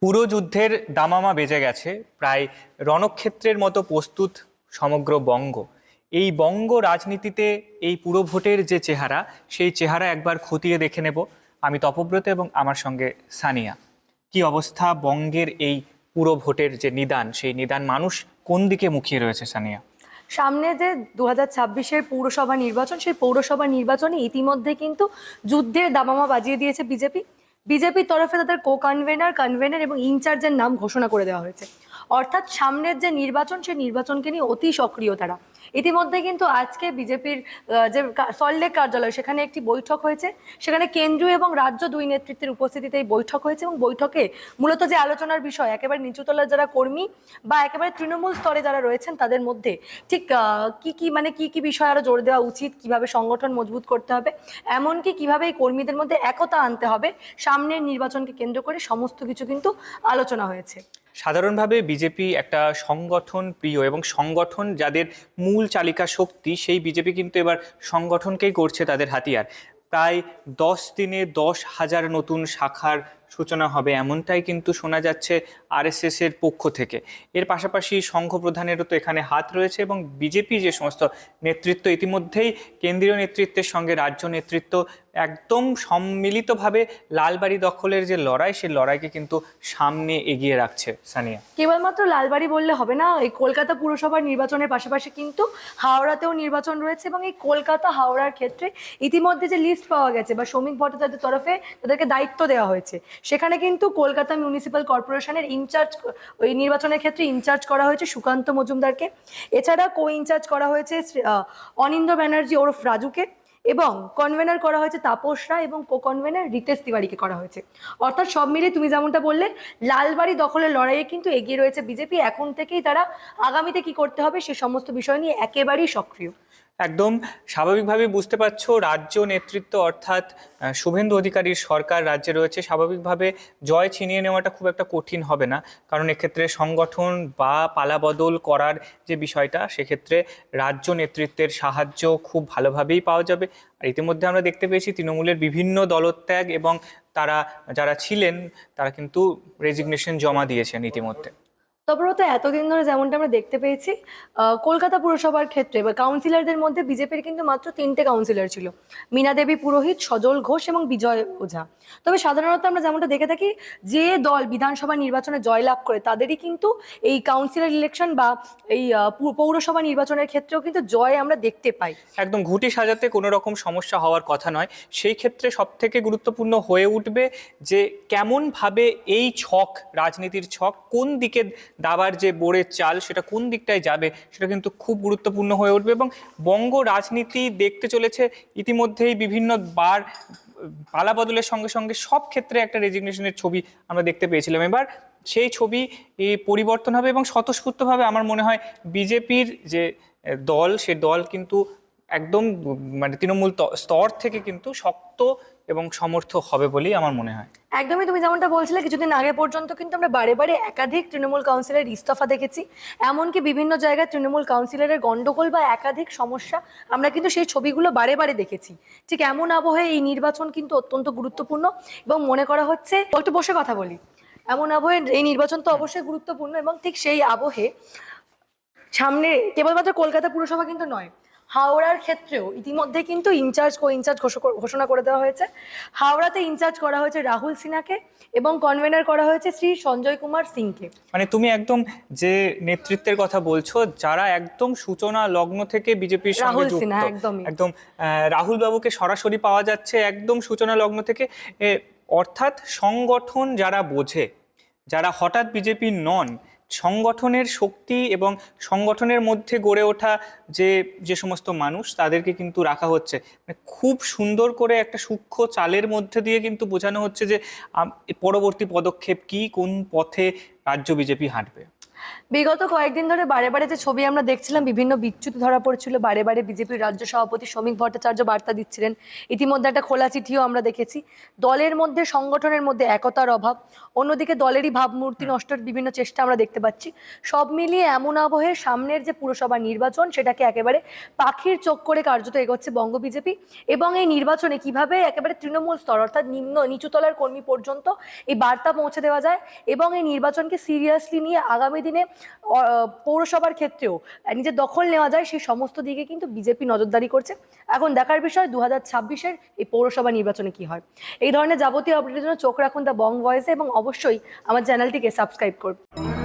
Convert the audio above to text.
পুরো যুদ্ধের দামামা বেজে গেছে। প্রায় রণক্ষেত্রের মতো প্রস্তুত সমগ্র বঙ্গ। এই বঙ্গ রাজনীতিতে এই পুরো ভোটের যে চেহারা, সেই চেহারা একবার খতিয়ে দেখে নেব। আমি তপব্রত এবং আমার সঙ্গে সানিয়া। কি অবস্থা বঙ্গের এই পুরো ভোটের যে নিদান, সেই নিদান মানুষ কোন দিকে মুখিয়ে রয়েছে সানিয়া? সামনে যে 2026-এর পৌরসভা নির্বাচন, সেই পৌরসভা নির্বাচনে ইতিমধ্যে কিন্তু যুদ্ধের দামামা বাজিয়ে দিয়েছে বিজেপির তরফে তাদের কনভেনার এবং ইনচার্জের নাম ঘোষণা করে দেওয়া হয়েছে। অর্থাৎ সামনের যে নির্বাচন, সেই নির্বাচনকে নিয়ে অতি সক্রিয় তারা। ইতিমধ্যে কিন্তু আজকে বিজেপির যে সল্টলেক কার্যালয়, সেখানে একটি বৈঠক হয়েছে। সেখানে কেন্দ্রীয় এবং রাজ্য দুই নেতৃত্বের উপস্থিতিতে এই বৈঠক হয়েছে এবং বৈঠকে মূলত যে আলোচনার বিষয়, একেবারে নিচুতলার যারা কর্মী বা একেবারে তৃণমূল স্তরে যারা রয়েছেন তাদের মধ্যে ঠিক কি কি বিষয় আরো জোর দেওয়া উচিত, কিভাবে সংগঠন মজবুত করতে হবে, এমনকি কিভাবে এই কর্মীদের মধ্যে একতা আনতে হবে সামনের নির্বাচনকে কেন্দ্র করে, সমস্ত কিছু কিন্তু আলোচনা হয়েছে। সাধারণভাবে বিজেপি একটা সংগঠন প্রিয় এবং সংগঠন যাদের মূল চালিকা শক্তি, সেই বিজেপি কিন্তু এবার সংগঠনকেই করছে তাদের হাতিয়ার। প্রায় 10 দিনে 10,000 নতুন শাখার সূচনা হবে, এমনটাই কিন্তু শোনা যাচ্ছে আরএসএস এর পক্ষ থেকে। এর পাশাপাশি সংঘ প্রধানেরও তো এখানে হাত রয়েছে এবং বিজেপি যে সমস্ত নেতৃত্ব, ইতিমধ্যেই কেন্দ্রীয় নেতৃত্বের সঙ্গে রাজ্য নেতৃত্ব একদম সম্মিলিতভাবে লালবাড়ি দখলের যে লড়াই, সেই লড়াইকে কিন্তু সামনে এগিয়ে রাখছে সানিয়া। কেবলমাত্র লালবাড়ি বললে হবে না, এই কলকাতা পুরসভার নির্বাচনের পাশাপাশি কিন্তু হাওড়াতেও নির্বাচন রয়েছে এবং এই কলকাতা হাওড়ার ক্ষেত্রে ইতিমধ্যে যে লিস্ট পাওয়া গেছে বা শ্রমিক ভট্টাচার্যের তরফে তাদেরকে দায়িত্ব দেওয়া হয়েছে, সেখানে কিন্তু কলকাতা মিউনিসিপ্যাল কর্পোরেশনের ইনচার্জ, ওই নির্বাচনের ক্ষেত্রে ইনচার্জ করা হয়েছে সুকান্ত মজুমদারকে। এছাড়া ইনচার্জ করা হয়েছে অনিন্দ্য ব্যানার্জি ওরফ রাজুকে, এবং কনভেনার করা হয়েছে তাপস রায় এবং কনভেনার রিতেশ তিওয়ারিকে করা হয়েছে। অর্থাৎ সব মিলিয়ে তুমি যেমনটা বললে, লালবাড়ি দখলের লড়াইয়ে কিন্তু এগিয়ে রয়েছে বিজেপি। এখন থেকেই তারা আগামীতে কি করতে হবে সে সমস্ত বিষয় নিয়ে একেবারেই সক্রিয়। একদম স্বাভাবিকভাবে বুঝতে পারছো, রাজ্য নেতৃত্ব অর্থাৎ শুভেন্দু অধিকারীর সরকার রাজ্যে রয়েছে, স্বাভাবিকভাবে জয় ছিনিয়ে নেওয়াটা খুব একটা কঠিন হবে না। কারণ এক্ষেত্রে সংগঠন বা পালাবদল করার যে বিষয়টা, সেক্ষেত্রে রাজ্য নেতৃত্বের সাহায্য খুব ভালোভাবেই পাওয়া যাবে। আর ইতিমধ্যে আমরা দেখতে পেয়েছি তৃণমূলের বিভিন্ন দলত্যাগ এবং তারা যারা ছিলেন তারা কিন্তু রেজিগনেশন জমা দিয়েছেন ইতিমধ্যে। তবে এতদিন ধরে যেমনটা আমরা দেখতে পেয়েছি, কলকাতা পুরসভার ক্ষেত্রে বা কাউন্সিলরদের মধ্যে বিজেপির কিন্তু মাত্র 3টে কাউন্সিলর ছিল: মীনা দেবী পুরোহিত, সজল ঘোষ এবং বিজয় ওঝা। তবে সাধারণত আমরা যেমনটা দেখে থাকি, যে দল বিধানসভা নির্বাচনে জয়লাভ করে তাদেরই কিন্তু এই কাউন্সিলর ইলেকশন বা এই পৌরসভা নির্বাচনের ক্ষেত্রেও কিন্তু জয় আমরা দেখতে পাই। একদম ঘুঁটি সাজাতে কোনো রকম সমস্যা হওয়ার কথা নয়। সেই ক্ষেত্রে সব থেকে গুরুত্বপূর্ণ হয়ে উঠবে যে কেমনভাবে এই ছক, রাজনীতির ছক, কোন দিকে দাবার যে বোড়ের চাল, সেটা কোন দিকটায় যাবে, সেটা কিন্তু খুব গুরুত্বপূর্ণ হয়ে উঠবে। এবং বঙ্গ রাজনীতি দেখতে চলেছে ইতিমধ্যেই বিভিন্ন বার পালা বদলের সঙ্গে সঙ্গে সব ক্ষেত্রে একটা রেজিগনেশনের ছবি আমরা দেখতে পেয়েছিলাম। এবার সেই ছবি পরিবর্তন হবে এবং স্বতঃস্ফূর্তভাবে আমার মনে হয় বিজেপির যে দল, সে দল কিন্তু একদম মানে তৃণমূল স্তর থেকে কিন্তু শক্ত এবং সমর্থ হবে বলেই আমার মনে হয়। একদমই, তুমি যেমনটা বলছিলে, কিছুদিন আগে পর্যন্ত কিন্তু আমরা বারে বারে একাধিক তৃণমূল কাউন্সিলরের ইস্তফা দেখেছি। এমনকি বিভিন্ন জায়গায় তৃণমূল কাউন্সিলরের গন্ডগোল বা একাধিক সমস্যা আমরা কিন্তু সেই ছবিগুলো বারে বারে দেখেছি। ঠিক এমন আবহে এই নির্বাচন কিন্তু অত্যন্ত গুরুত্বপূর্ণ এবং মনে করা হচ্ছে, একটু বসে কথা বলি, এমন আবহে এই নির্বাচন তো অবশ্যই গুরুত্বপূর্ণ এবং ঠিক সেই আবহে সামনে কেবলমাত্র কলকাতা পুরসভা কিন্তু নয়, হাওড়ার ক্ষেত্রেও ইতিমধ্যে কিন্তু ইনচার্জ ঘোষণা করে দেওয়া হয়েছে। হাওড়াতে ইনচার্জ করা হয়েছে রাহুল সিনহাকে এবং কনভেনার করা হয়েছে শ্রী সঞ্জয় কুমার সিংকে। মানে তুমি একদম যে নেতৃত্বের কথা বলছো, যারা একদম সূচনা লগ্ন থেকে বিজেপির সঙ্গে রাহুল যুক্ত, সিনহা একদমই। একদম রাহুল বাবুকে সরাসরি পাওয়া যাচ্ছে একদম সূচনা লগ্ন থেকে। অর্থাৎ সংগঠন যারা বোঝে, যারা হঠাৎ বিজেপি নন, সংগঠনের শক্তি এবং সংগঠনের মধ্যে গড়ে ওঠা যে যে সমস্ত মানুষ, তাদেরকে কিন্তু রাখা হচ্ছে। মানে খুব সুন্দর করে একটা সূক্ষ্ম চালের মধ্যে দিয়ে কিন্তু বোঝানো হচ্ছে যে পরবর্তী পদক্ষেপ কি, কোন পথে রাজ্য বিজেপি হাঁটবে। বিগত কয়েকদিন ধরে বারে বারে যে ছবি আমরা দেখছিলাম, বিভিন্ন বিচ্যুতি ধরা পড়ছিল, বারে বারে বিজেপির রাজ্য সভাপতি শ্রমিক ভট্টাচার্য বার্তা দিচ্ছিলেন, ইতিমধ্যে একটা খোলা চিঠিও আমরা দেখেছি। দলের মধ্যে, সংগঠনের মধ্যে একতার অভাব, অন্যদিকে দলেরই ভাবমূর্তি নষ্টের বিভিন্ন চেষ্টা আমরা দেখতে পাচ্ছি। সব মিলিয়ে এমন আবহে সামনের যে পুরসভা নির্বাচন, সেটাকে একেবারে পাখির চোখ করে কার্যত এগোচ্ছে বঙ্গ বিজেপি। এবং এই নির্বাচনে কিভাবে একেবারে তৃণমূল স্তর অর্থাৎ নিচুতলার কর্মী পর্যন্ত এই বার্তা পৌঁছে দেওয়া যায় এবং এই নির্বাচনকে সিরিয়াসলি নিয়ে আগামী দিনে পৌরসভার ক্ষেত্রেও নিজের দখল নেওয়া যায়, সেই সমস্ত দিকে কিন্তু বিজেপি নজরদারি করছে। এখন দেখার বিষয় 2026-এর এই পৌরসভা নির্বাচনে কি হয়। এই ধরনের যাবতীয় আপডেটের জন্য চোখ রাখুন দ্য বং ভয়েসে এবং অবশ্যই আমার চ্যানেলটিকে সাবস্ক্রাইব করুন।